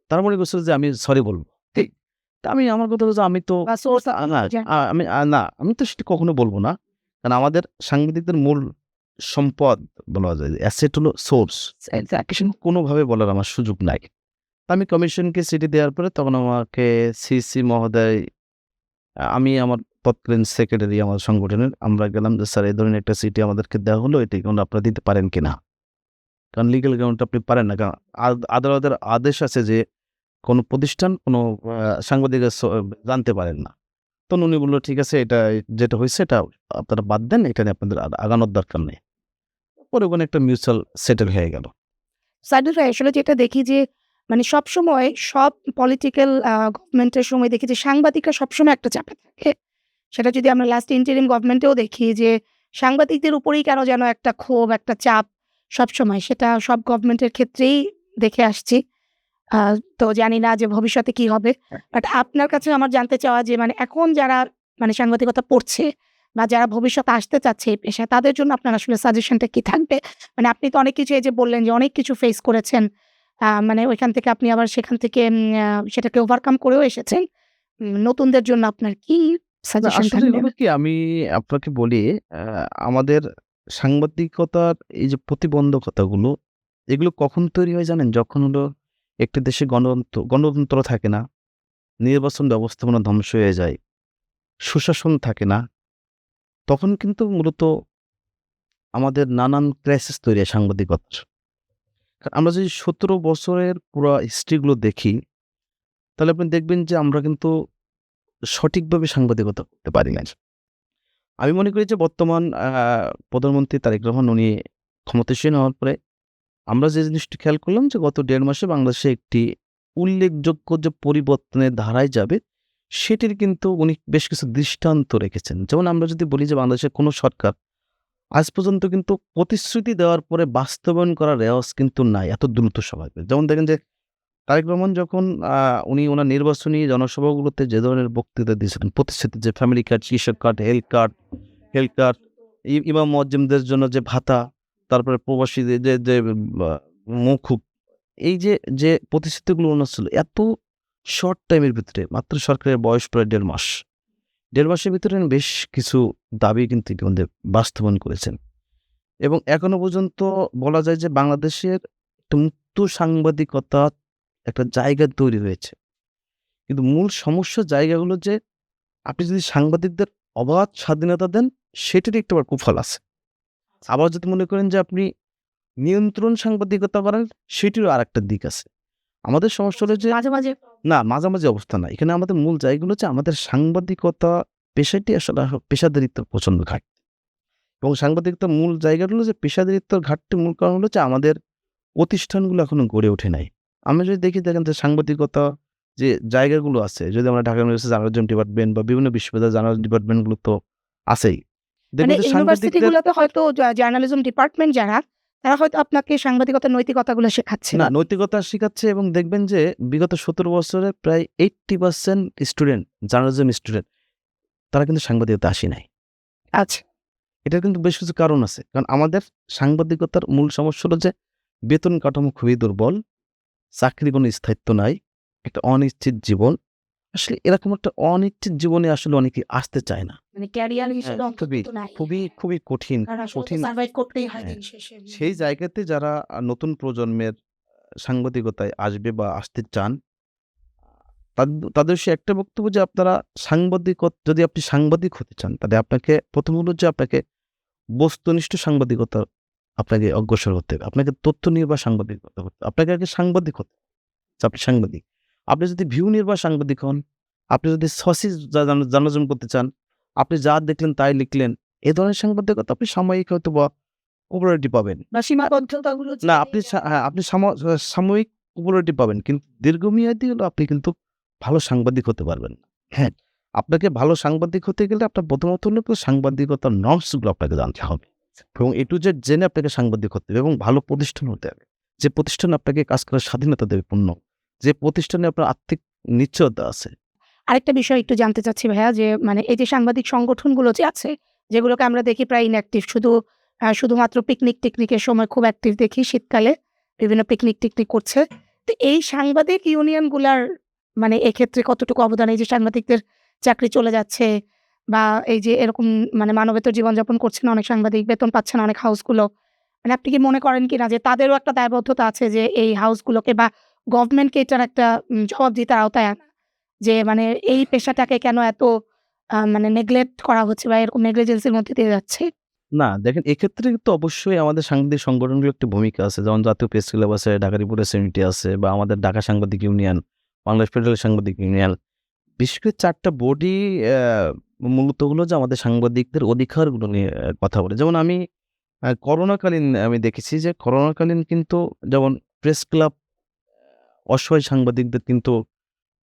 তারা মনে করছে যে আমি সরি বলব। তা আমার কথা হলো যে আমি তো সোর্স আমি তো সেটা কখনো বলব না। কারণ আমাদের সাংবাদিকদের মূল সম্পদ বলা যায়, অ্যাসেট হলো সোর্স। কোনোভাবে বলার আমার সুযোগ নাই। আমি কমিশনকে চিঠি দেওয়ার পরে তখন আমাকে সিসি মহোদয়, আমি আমার তৎকালীন সেক্রেটারি আমার সংগঠনের, আমরা গেলাম যে স্যার এই ধরনের একটা চিঠি আমাদেরকে দেওয়া হলো, এটা কোনো আপনারা দিতে পারেন কিনা? কারণ লিগ্যাল গ্রাউন্ড আপনি পারেন না। কারণ আদালতের আদেশ আছে যে কোনো প্রতিষ্ঠান কোনো সাংবাদিকের জানতে পারেন না। তখন উনি বলল ঠিক আছে, এটা যেটা হয়েছে এটা আপনারা বাদ দেন, এটা নিয়ে আপনাদের আগানোর দরকার নেই। পরে ওখানে একটা মিউচুয়াল সেটেল হয়ে গেল। সাইদুল ভাই, আসলে যেটা দেখি যে মানে সবসময় সব পলিটিক্যাল গভর্নমেন্টের সময় দেখি যে সাংবাদিকরা সবসময় একটা চাপে থাকে। সেটা যদি আমরা লাস্ট ইন্টারিম গভর্নমেন্টেও দেখি যে সাংবাদিকদের উপরেই কেন যেন একটা ক্ষোভ, একটা চাপ সবসময়, সেটা সব গভর্নমেন্টের ক্ষেত্রেই দেখে আসছি। তো জানি না যে ভবিষ্যতে কি হবে। বাট আপনার কাছে আমার জানতে চাওয়া যে মানে এখন যারা মানে সাংবাদিকতা পড়ছে বা যারা ভবিষ্যতে আসতে চাচ্ছে এই পেশায়, তাদের জন্য আপনার আসলে সাজেশনটা কি থাকবে? মানে আপনি তো অনেক কিছু এই যে বললেন যে অনেক কিছু ফেস করেছেন। মানে ওইখান থেকে আপনি আবার সেখান থেকে সেটাকে ওভারকাম করেও এসেছেন। নতুনদের জন্য আপনার কি সাজেশন আসলে থাকবে? হলো কি, আমি আপনাকে বলি আমাদের সাংবাদিকতার এই যে প্রতিবন্ধকতাগুলো, এগুলো কখন তৈরি হয় জানেন? যখন হলো একটি দেশে গণতন্ত্র থাকে না, নির্বাচন ব্যবস্থাপনা ধ্বংস হয়ে যায়, সুশাসন থাকে না, তখন কিন্তু মূলত আমাদের নানান ক্রাইসিস তৈরি হয় সাংবাদিকতার। আমরা যদি 17 বছরের পুরা হিস্ট্রিগুলো দেখি, তাহলে আপনি দেখবেন যে আমরা কিন্তু সঠিকভাবে সাংবাদিকতা করতে পারি না। আমি মনে করি যে বর্তমান প্রধানমন্ত্রী তারেক রহমান উনি ক্ষমতাসীন হওয়ার পরে আমরা যে জিনিসটি খেয়াল করলাম যে গত 1.5 মাসে বাংলাদেশে একটি উল্লেখযোগ্য যে পরিবর্তনের ধারায় যাবে, সেটির কিন্তু উনি বেশ কিছু দৃষ্টান্ত রেখেছেন। যেমন আমরা যদি বলি যে বাংলাদেশের কোনো সরকার আজ পর্যন্ত কিন্তু প্রতিশ্রুতি দেওয়ার পরে বাস্তবায়ন করার রেওয়াজ কিন্তু নাই এত দ্রুত সময়ে। যেমন দেখেন যে তারেক রহমান যখন উনি ওনার নির্বাচনী জনসভাগুলোতে যে ধরনের বক্তৃতা দিয়েছিলেন, প্রতিশ্রুতি যে ফ্যামিলি কার্ড, কৃষক কার্ড, হেলথ কার্ড, ইমাম মুয়াজ্জিমদের জন্য যে ভাতা, তারপরে প্রবাসীদের যে মওকুফ, এই যে প্রতিশ্রুতিগুলো ওনার ছিল এত শর্ট টাইমের ভিতরে, মাত্র সরকারের বয়স প্রায় 1.5 মাস। 1.5 মাসের ভিতরে বেশ কিছু দাবি কিন্তু ইতিমধ্যে বাস্তবায়ন করেছেন। এবং এখনো পর্যন্ত বলা যায় যে বাংলাদেশের একটা মুক্ত সাংবাদিকতা একটা জায়গা তৈরি হয়েছে। কিন্তু মূল সমস্যার জায়গাগুলো যে আপনি যদি সাংবাদিকদের অবাধ স্বাধীনতা দেন, সেটারই একটা আবার কুফল আছে। আবার যদি মনে করেন যে আপনি নিয়ন্ত্রণ সাংবাদিকতা করেন, সেটিরও আরেকটা দিক আছে। আমাদের সমস্যা হলো যে মাঝে, মাঝে না, মাঝামাঝি অবস্থা না। এখানে আমাদের মূল জায়গাগুলো হচ্ছে আমাদের সাংবাদিকতা পেশাটি আসলে পেশাদারিত্বের প্রচণ্ড ঘাটতি। এবং সাংবাদিকতার মূল জায়গাটা হলো যে পেশাদারিত্বের ঘাটতির মূল কারণ হলো যে আমাদের প্রতিষ্ঠানগুলো এখনো গড়ে ওঠে নাই। আমরা যদি দেখেন যে সাংবাদিকতা যে জায়গাগুলো আছে, যদি আমরা ঢাকা ইউনিভার্সিটি জার্নালিজম ডিপার্টমেন্ট বা বিভিন্ন বিশ্ববিদ্যালয়ের জার্নালিজম ডিপার্টমেন্টগুলো তো আছেই। মানে দেখবেন যে ইউনিভার্সিটি সাংবাদিকদের গুলোতে হয়তো জার্নালিজম ডিপার্টমেন্ট যারা, তারা হয়তো আপনাকে সাংবাদিকতার নৈতিকতাগুলো শেখাচ্ছে না না। নৈতিকতা শিখাচ্ছে এবং দেখবেন যে বিগত ১৭ বছরে প্রায় 80% স্টুডেন্ট, জার্নালিজম স্টুডেন্ট তারা কিন্তু সাংবাদিকতা আসে নাই। আচ্ছা। এটার কিন্তু বেশ কিছু কারণ আছে। কারণ আমাদের সাংবাদিকতার মূল সমস্যা হলো যে বেতন কাঠামো খুবই দুর্বল, চাকরির কোনো স্থায়িত্ব নাই, একটা অনিশ্চিত জীবন। আসলে এরকম একটা অনিশ্চিত জীবনে আসলে অনেকে আসতে চায় না। মানে ক্যারিয়ার হ্যাঁ, হিসেবে অন্তত খুবই, তো নাই। খুবই কঠিন, কারণ আসলে তো কঠিন সার্ভাইভ করতেই হয় হ্যাঁ, দিন শেষে। সেই জায়গাতে যারা নতুন প্রজন্মের সাংবাদিকতায় আসবে বা আসতে চান, তাদের সে একটা বক্তব্য যে আপনারা যদি আপনি সাংবাদিক হতে চান, তাহলে আপনাকে প্রথম হলো যে আপনাকে বস্তুনিষ্ঠ সাংবাদিকতা আপনাকে অগ্রসর হতে হবে। আপনাকে তথ্য নির্ভর সাংবাদিকতা করতে হবে। আপনাকে আগে সাংবাদিক হতে হবে। যে আপনি সাংবাদিক। আপনি যদি ভিউ নির্ভর সাংবাদিক হন, আপনি যদি সসিস জার্নালিজম করতে চান, আপনি যা দেখলেন তাই লিখলেন, এ ধরনের সাংবাদিকতা আপনি সাময়িক হয়তোবা পপুলারিটি পাবেন। বা সীমাবদ্ধতাগুলো না জেনে আপনি হ্যাঁ, আপনি সাময়িক পপুলারিটি পাবেন। কিন্তু দীর্ঘমেয়াদী হলে আপনি কিন্তু ভালো সাংবাদিক হতে পারবেন না। হ্যাঁ, আপনাকে ভালো সাংবাদিক হতে গেলে আপনার প্রথমত হলো সাংবাদিকতার নর্মস গুলো আপনাকে জানতে হবে। এবং A to Z জেনে আপনাকে সাংবাদিক হতে হবে এবং ভালো প্রতিষ্ঠান হতে হবে। যে প্রতিষ্ঠান আপনাকে কাজ করার স্বাধীনতা দেবে পূর্ণ। যে প্রতিষ্ঠানে আপনার আর্থিক নিশ্চয়তা আছে। আরেকটা বিষয় একটু জানতে চাচ্ছি ভাইয়া, যে মানে এই যে সাংবাদিক সংগঠনগুলো যে আছে, যেগুলোকে আমরা দেখি প্রায় ইনঅ্যাক্টিভ, শুধুমাত্র টিকনিকের সময় খুব অ্যাক্টিভ দেখি, শীতকালে বিভিন্ন টিকনিক করছে। তো এই সাংবাদিক ইউনিয়নগুলার মানে এক্ষেত্রে কতটুকু অবদান? এই যে সাংবাদিকদের চাকরি চলে যাচ্ছে বা এই যে এরকম মানে মানবেতর জীবনযাপন করছে না অনেক সাংবাদিক, বেতন পাচ্ছে না অনেক হাউসগুলো। মানে আপনি কি মনে করেন কিনা যে তাদেরও একটা দায়বদ্ধতা আছে যে এই হাউসগুলোকে বা গভর্নমেন্টকে এটার একটা জবাবদিহিতার আওতায় আনা? যে মানে এই পেশাটাকে কেন এত মানে নেগলেক্ট করা হচ্ছে বা এরকম নেগলিজেন্সির মধ্যে দিয়ে যাচ্ছে? না দেখেন এক্ষেত্রে কিন্তু অবশ্যই আমাদের সাংবাদিক সংগঠনগুলোর একটা ভূমিকা আছে। যেমন জাতীয় প্রেস ক্লাব আছে, ঢাকা রিপোর্টার্স সমিতি আছে বা আমাদের ঢাকা সাংবাদিক ইউনিয়ন, বাংলাদেশ ফেডারেল সাংবাদিক ইউনিয়ন। বিশেষ করে ৪ টা বডি মূলত হলো যে আমাদের সাংবাদিকদের অধিকারগুলো নিয়ে কথা বলে। যেমন আমি করোনাকালীন আমি দেখেছি যে করোনাকালীন কিন্তু যেমন প্রেস ক্লাব অসহায় সাংবাদিকদের কিন্তু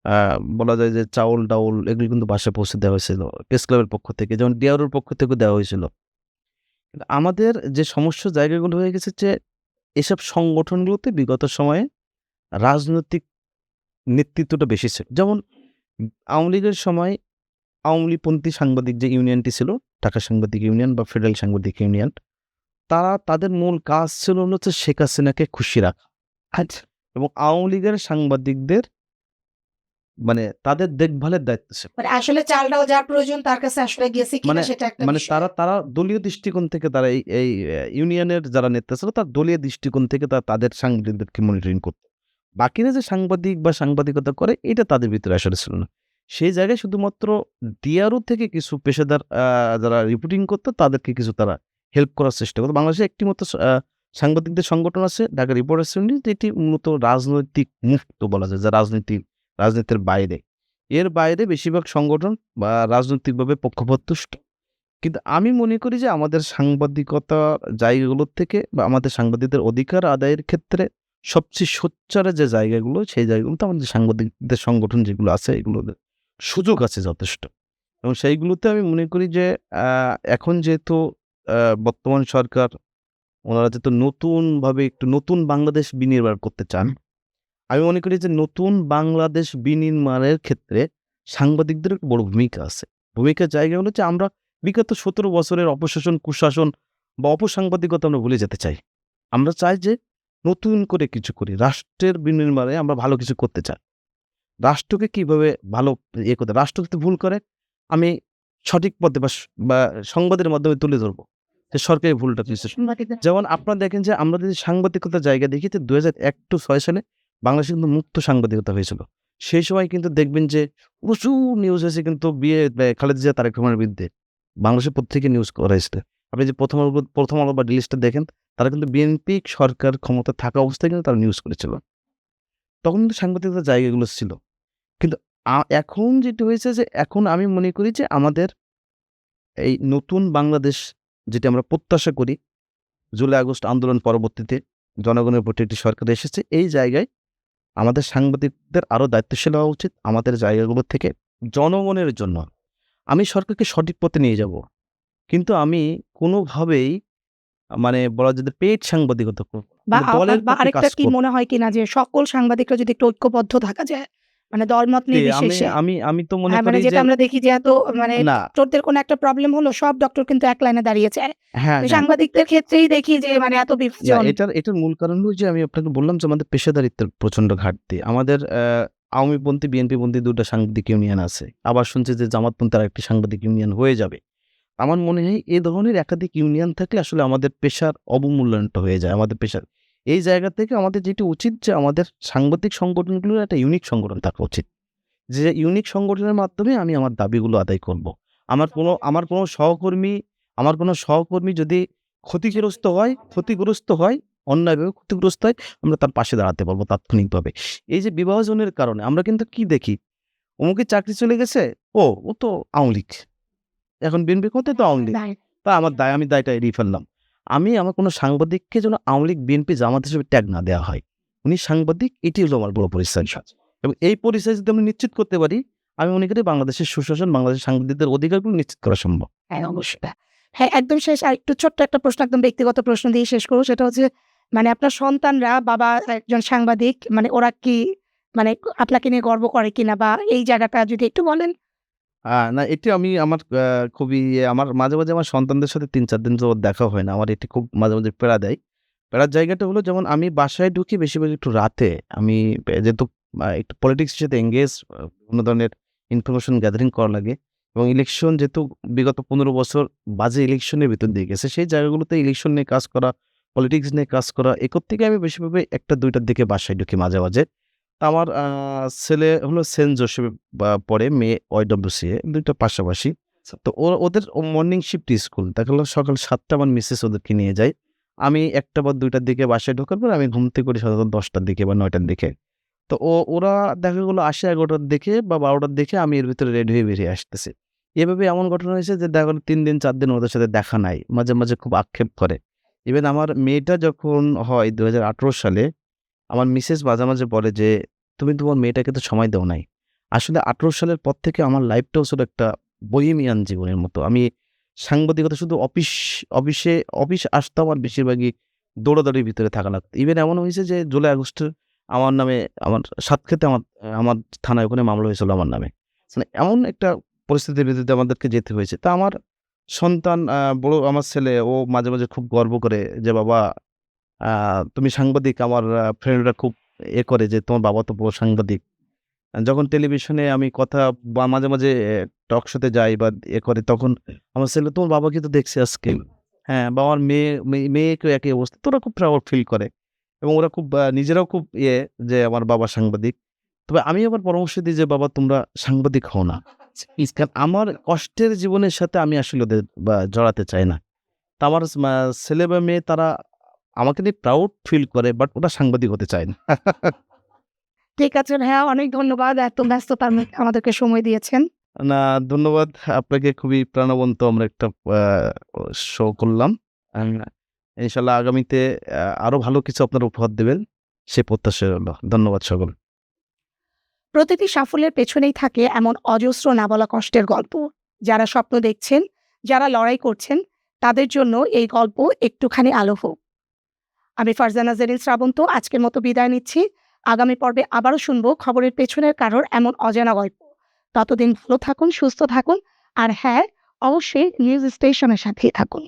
আ বলা যায় যে চাউল-ডাউল এগুলো কিন্তু বাসায় পৌঁছে দেওয়া হয়েছিল। প্রেস ক্লাবের পক্ষ থেকে যেমন ডিআরওর পক্ষ থেকেও দেওয়া হয়েছিল। কিন্তু আমাদের যে সমস্যার জায়গাগুলো হয়ে গেছে যে এসব সংগঠনগুলোতে বিগত সময়ে রাজনৈতিক নেতৃত্বটা বেশি ছিল। যেমন আওয়ামী লীগের সময় আওয়ামী লীগপন্থী সাংবাদিক যে ইউনিয়নটি ছিল, ঢাকা সাংবাদিক ইউনিয়ন বা ফেডারেল সাংবাদিক ইউনিয়ন, তাদের মূল কাজ ছিল হচ্ছে শেখ হাসিনাকে খুশি রাখা। আচ্ছা। এবং আওয়ামী লীগের সাংবাদিকদের মানে তাদের দেখভালের দায়িত্ব ছিল। মানে আসলে চাল-ডাল যার প্রয়োজন তার কাছে আসলে গেছে কিনা মানে সেটা একটা মানে বিষয়। তারা দলীয় দৃষ্টিকোণ থেকে তারা এই ইউনিয়নের যারা নেতা ছিল তার দলীয় দৃষ্টিকোণ থেকে তাদের সাংবাদিকদেরকে মনিটরিং করত। বাকিরা যে সাংবাদিক বা সাংবাদিকতা করে এটা তাদের ভিতরে আসলে ছিল না। সেই জায়গায় শুধুমাত্র ডিআরও থেকে কিছু পেশাদার যারা রিপোর্টিং করতো তাদেরকে কিছু তারা হেল্প করার চেষ্টা করত। বাংলাদেশে একটি মাত্র সাংবাদিকদের সংগঠন আছে ঢাকা রিপোর্টার্স ইউনিয়ন, যেটি মূলত রাজনৈতিক মুক্ত বলা যায় যে রাজনীতির বাইরে। এর বাইরে বেশিরভাগ সংগঠন বা রাজনৈতিকভাবে পক্ষপাতদুষ্ট। কিন্তু আমি মনে করি যে আমাদের সাংবাদিকতা জায়গাগুলোর থেকে বা আমাদের সাংবাদিকদের অধিকার আদায়ের ক্ষেত্রে সবচেয়ে সোচ্চার যে জায়গাগুলো, সেই জায়গাগুলোতে আমাদের সাংবাদিকদের সংগঠন যেগুলো আছে এগুলোতে সুযোগ আছে যথেষ্ট। এবং সেইগুলোতে আমি মনে করি যে আ এখন যেহেতু আ বর্তমান সরকার ওনারা যেহেতু নতুনভাবে একটু নতুন বাংলাদেশ বিনির্মাণ করতে চান, আমি মনে করি যে নতুন বাংলাদেশ বিনির্মাণের ক্ষেত্রে সাংবাদিকদের একটা বড় ভূমিকা আছে। ভূমিকার জায়গা হলো যে আমরা বিগত ১৭ বছরের অপশাসন, কুশাসন বা অপসাংবাদিকতা আমরা ভুলে যেতে চাই। আমরা চাই যে নতুন করে কিছু করি। রাষ্ট্রের বিনির্মাণে আমরা ভালো কিছু করতে চাই। রাষ্ট্রকে কিভাবে ভালো করতে রাষ্ট্র যদি ভুল করে আমি সঠিক পথে বা সংবাদের মাধ্যমে তুলে ধরব যে সরকারি ভুলটা কিসে। সাংবাদিকদের যেমন আপনারা দেখেন যে আমরা যদি সাংবাদিকতার জায়গা দেখি যে ২০০১-৬ সালে বাংলাদেশে কিন্তু মুক্ত সাংবাদিকতা হয়েছিল। সেই সময় কিন্তু দেখবেন যে প্রচুর নিউজ হয়েছে কিন্তু খালেদা জিয়া, তারেক রহমানের বিরুদ্ধে। বাংলাদেশের পত্রিকায় নিউজ করা হয়েছে। আপনি যে 'প্রথম আলো' বা ডিলিস্টটা দেখেন, তারা কিন্তু বিএনপি সরকার ক্ষমতায় থাকা অবস্থায় কিন্তু তারা নিউজ করেছিল। তখন কিন্তু সাংবাদিকতার জায়গাগুলো ছিল। কিন্তু এখন যেটা হয়েছে যে এখন আমি মনে করি যে আমাদের এই নতুন বাংলাদেশ যেটি আমরা প্রত্যাশা করি, জুলাই আগস্ট আন্দোলন পরবর্তীতে জনগণের ভোটে একটি সরকার এসেছে। এই জায়গায় আমাদের সাংবাদিকদের আরো দায়িত্বশীল হওয়া উচিত। আমাদের জায়গাগুলো থেকে জনগণের জন্য আমি সরকারকে সঠিক পথে নিয়ে যাব। কিন্তু আমি কোনোভাবেই মানে বলা যায় যে পেইড সাংবাদিকতা করব না। বা মানে দলের পক্ষে আরেকটা কাজ কি করব। মনে হয় কিনা যে সকল সাংবাদিকরা যদি একটু ঐক্যবদ্ধ থাকা যায়, মানে দলমত জি, আমি নির্বিশেষে। আমি আমি তো মনে হ্যাঁ, মানে করি যে যেটা আমরা দেখি যে এত মানে না ডক্টরদের কোনো একটা প্রবলেম হলো, সব ডক্টর কিন্তু এক লাইনে দাঁড়িয়ে যায়। হ্যাঁ, তো হ্যাঁ। সাংবাদিকদের ক্ষেত্রেই দেখি যে মানে এত না বিভাজন। এটার মূল কারণ হলো যে আমি আপনাকে বললাম যে আমাদের পেশাদারিত্বের প্রচন্ড ঘাটতি। আমাদের আওয়ামীপন্থী, বিএনপিপন্থী ২ টা সাংবাদিক ইউনিয়ন আছে। আবার শুনছি যে জামাতপন্থী আরেকটি সাংবাদিক ইউনিয়ন হয়ে যাবে। আমার মনে হয় এ ধরনের একাধিক ইউনিয়ন থাকলে আসলে আমাদের পেশার অবমূল্যায়নটা হয়ে যায়। আমাদের পেশার এই জায়গা থেকে আমাদের যেটি উচিত যে আমাদের সাংবাদিক সংগঠনগুলোর একটা ইউনিক সংগঠন থাকা উচিত। যে ইউনিক সংগঠনের মাধ্যমে আমি আমার দাবিগুলো আদায় করব। আমার কোনো সহকর্মী যদি ক্ষতিগ্রস্ত হয়, অন্যায়ভাবে ক্ষতিগ্রস্ত হয়, আমরা তার পাশে দাঁড়াতে পারবো তাৎক্ষণিকভাবে। এই যে বিভাজনের কারণে আমরা কিন্তু কি দেখি? অমুকের চাকরি চলে গেছে, ও তো আওয়ামী লীগ। এখন বিএনপি ক্ষমতায় তো আওয়ামী লীগ। নাই। তা আমি দায়টা এড়িয়ে ফেললাম। আমার কোনো সাংবাদিককে যেন আওয়ামী লীগ, বিএনপি, জামাত হিসেবে ট্যাগ না দেওয়া হয়। উনি সাংবাদিক, এটি হলো আমার বড় পরিচয়। এবং এই পরিচয় যদি আমি নিশ্চিত করতে পারি, আমি মনে করি বাংলাদেশের সুশাসন, বাংলাদেশের সাংবাদিকদের অধিকারগুলো নিশ্চিত করা সম্ভব। হ্যাঁ, অবশ্যই। হ্যাঁ, একদম শেষ আরেকটু ছোট্ট একটা প্রশ্ন, একদম ব্যক্তিগত প্রশ্ন দিয়ে শেষ করব। সেটা হচ্ছে মানে আপনার সন্তানরা, বাবা একজন সাংবাদিক, মানে ওরা কি মানে আপনাকে নিয়ে গর্ব করে কিনা, বা এই জায়গাটা যদি একটু বলেন? না এটি আমি আমার খুবই আমার মাঝে মাঝে আমার সন্তানদের সাথে ৩-৪ দিন যাবৎ দেখা হয় না। আমার এটি খুব মাঝে মাঝে পীড়া দেয়। পীড়ার জায়গাটা হলো যেমন আমি বাসায় ঢুকি বেশিরভাগ একটু রাতে। আমি যেহেতু একটু পলিটিক্স এর সাথে এনগেজ বিভিন্ন ধরনের ইনফরমেশন গ্যাদারিং করা লাগে এবং ইলেকশন যেহেতু বিগত ১৫ বছর বাজে ইলেকশনের ভিতর দিয়ে গেছে, সেই জায়গাগুলোতে ইলেকশন নিয়ে কাজ করা, পলিটিক্স নিয়ে কাজ করা, একর থেকে আমি বেশিরভাগ ১টা-২টার দিকে বাসায় ঢুকি মাঝে মাঝে। তা আমার ছেলে হলো সেন্ট জোসেফে পড়ে, মেয়ে OWCA ২ টা পাশাপাশি। তো ওদের মর্নিং শিফট স্কুল। দেখা গেল সকাল ৭ টা আমার মিসেস ওদেরকে নিয়ে যায়। আমি ১টা বা ২ টার দিকে বাসায় ঢোকার পর আমি ঘুম থেকে উঠি সাধারণত ১০ টার দিকে বা ৯ টার দিকে। তো ওরা দেখা গেল আসে ১১ টার দিকে বা ১২ টার দিকে, আমি এর ভিতরে রেডি হয়ে বেরিয়ে আসতেছি। এভাবে এমন ঘটনা হয়েছে যে দেখা গেল ৩ দিন ৪ দিন ওদের সাথে দেখা নাই। মাঝে মাঝে খুব আক্ষেপ করে। ইভেন আমার মেয়েটা যখন হয় ২০১৮ সালে, আমার মিসেস মাঝে মাঝে বলে যে, "তুমি তোমার মেয়েটাকে তো সময় দাও নাই।" আসলে ১৮ সালের পর থেকে আমার লাইফটাও ছিল একটা বোহেমিয়ান জীবনের মতো। আমি সাংবাদিকতা শুধু অফিস আসতাম আর বেশিরভাগই দৌড়াদৌড়ির ভিতরে থাকা লাগতো। ইভেন এমন হয়েছে যে জুলাই আগস্টে আমার নামে আমার সাতক্ষীরাতে আমার থানায় ওখানে মামলা হয়েছিল আমার নামে। মানে এমন একটা পরিস্থিতির ভিতরে আমাদেরকে যেতে হয়েছে। তা আমার সন্তান বড় আমার ছেলে ও মাঝে মাঝে খুব গর্ব করে যে, "বাবা আ তুমি সাংবাদিক।" আমার ফ্রেন্ডরা খুব করে যে, "তোমার বাবা তো বড় সাংবাদিক।" যখন টেলিভিশনে আমি কথা বা মাঝে মাঝে টক শোতে যাই বা করে, তখন আমার ছেলে, "তোমার বাবাকে তো দেখছি আজকে।" হ্যাঁ, বা আমার মেয়েকেও একই অবস্থা। তো ওরা খুব প্রাউড ফিল করে এবং ওরা খুব নিজেরাও খুব যে আমার বাবা সাংবাদিক। তবে আমি আবার পরামর্শ দিই যে, "বাবা তোমরা সাংবাদিক হও না।" কারণ আমার কষ্টের জীবনের সাথে আমি আসলে ওদের জড়াতে চাই না। তো আমার ছেলে বা মেয়ে তারা আমাকে নিয়ে প্রাউড ফিল করে, বাট ওরা সাংবাদিক হতে চায় না। ঠিক আছে ভাইয়া, অনেক ধন্যবাদ। এত ব্যস্ততার মধ্যে আমাদেরকে সময় দিয়েছেন। না, ধন্যবাদ আপনাকে। খুবই প্রাণবন্ত আমরা একটা আ শো করলাম। আ ইনশাআল্লাহ আগামীতে আরো ভালো কিছু আপনারা উপহার দেবেন, সে প্রত্যাশা রইল। ধন্যবাদ সকল। প্রতিটি সাফল্যের পেছনেই থাকে এমন অজস্র না বলা কষ্টের গল্প। যারা স্বপ্ন দেখছেন, যারা লড়াই করছেন, তাদের জন্য এই গল্প একটুখানি আলো হোক। আমি ফারজানা জেরিন শ্রাবন্ত আজকের মতো বিদায় নিচ্ছি। আগামী পর্বে আবারও শুনবো খবরের পেছনের কারোর এমন অজানা গল্প। ততদিন ভালো থাকুন, সুস্থ থাকুন। আর হ্যাঁ, অবশ্যই নিউজ স্টেশনের সাথেই থাকুন।